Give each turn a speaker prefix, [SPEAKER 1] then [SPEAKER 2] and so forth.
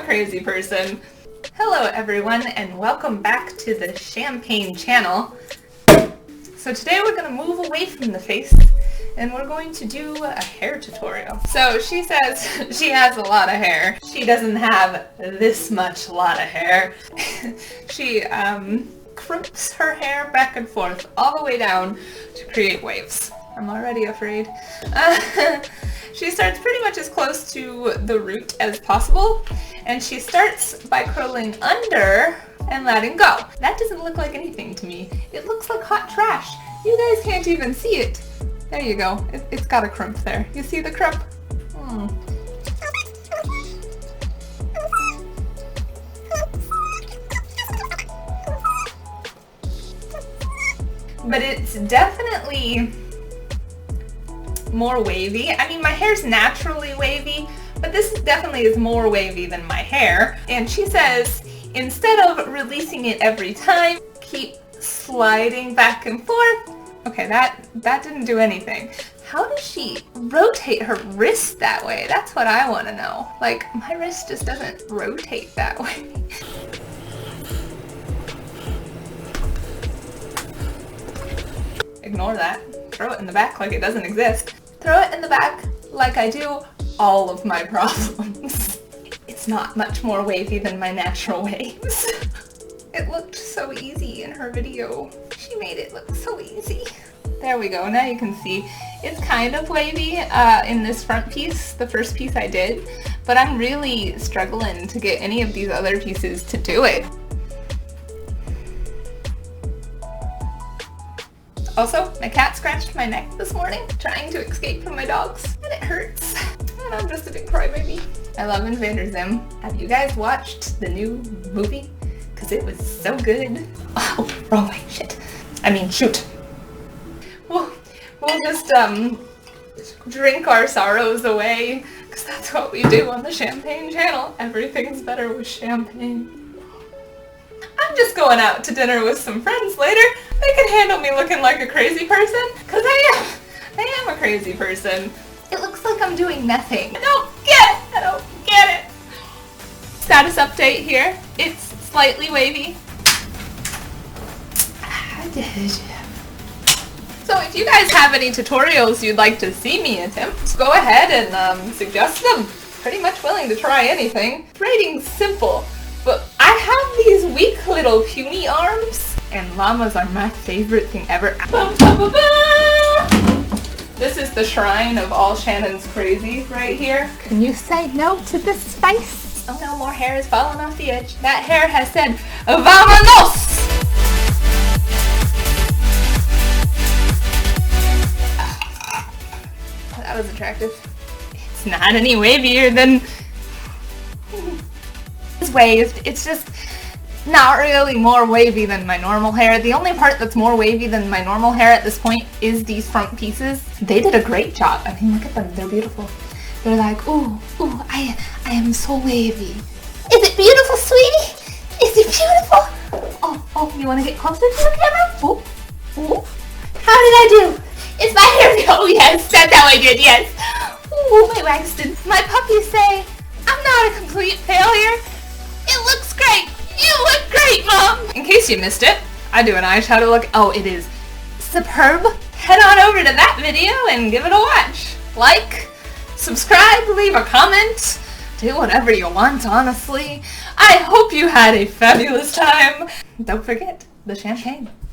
[SPEAKER 1] crazy person. Hello everyone and welcome back to the Shampayne channel. So today we're going to move away from the face and we're going to do a hair tutorial. So she says she has a lot of hair. She doesn't have this much lot of hair. She crimps her hair back and forth all the way down to create waves. I'm already afraid. She starts pretty much as close to the root as possible, and she starts by curling under and letting go. That doesn't look like anything to me. It looks like hot trash. You guys can't even see it. There you go. It's got a crump there. You see the crump? But it's definitely more wavy. I mean, my hair's naturally wavy, but this definitely is more wavy than my hair. And she says, instead of releasing it every time, keep sliding back and forth. Okay, that didn't do anything. How does she rotate her wrist that way? That's what I want to know. Like, my wrist just doesn't rotate that way. Ignore that. Throw it in the back like it doesn't exist. Throw it in the back like I do all of my problems. It's not much more wavy than my natural waves. It looked so easy in her video. She made it look so easy. There we go. Now you can see it's kind of wavy in this front piece, the first piece I did, but I'm really struggling to get any of these other pieces to do it. Also, my cat scratched my neck this morning trying to escape from my dogs, and it hurts. And I'm just a big crybaby. I love Invader Zim. Have you guys watched the new movie? Because it was so good. Oh, wrong way, shit. I mean, shoot. We'll just drink our sorrows away, because that's what we do on the Shampayne channel. Everything's better with champagne. I'm just going out to dinner with some friends later. They can handle me looking like a crazy person, because I am a crazy person. It looks like I'm doing nothing. I don't get it. Status update here. It's slightly wavy. So if you guys have any tutorials you'd like to see me attempt, go ahead and suggest them. Pretty much willing to try anything. Braiding's simple, but I have these weak little puny arms, and llamas are my favorite thing ever. This is the shrine of all Shannon's crazy right here. Can you say no to this spice? Oh no, more hair is falling off the edge. That hair has said, Vamonos! That was attractive. It's not any wavier than it's waved. It's just not really more wavy than my normal hair. The only part that's more wavy than my normal hair at this point is these front pieces. They did a great job. I mean, look at them. They're beautiful. They're like, ooh, I am so wavy. Is it beautiful, sweetie? Is it beautiful? Oh, you want to get closer to the camera? Ooh. How did I do? Is my hair? Oh yes, that's how I did, yes. Ooh, my Waxton. My puppies say, I'm not a complete failure. It looks great. You look great, Mom! In case you missed it, I do an eyeshadow look. Oh, it is superb. Head on over to that video and give it a watch. Like, subscribe, leave a comment, do whatever you want, honestly. I hope you had a fabulous time. Don't forget the champagne.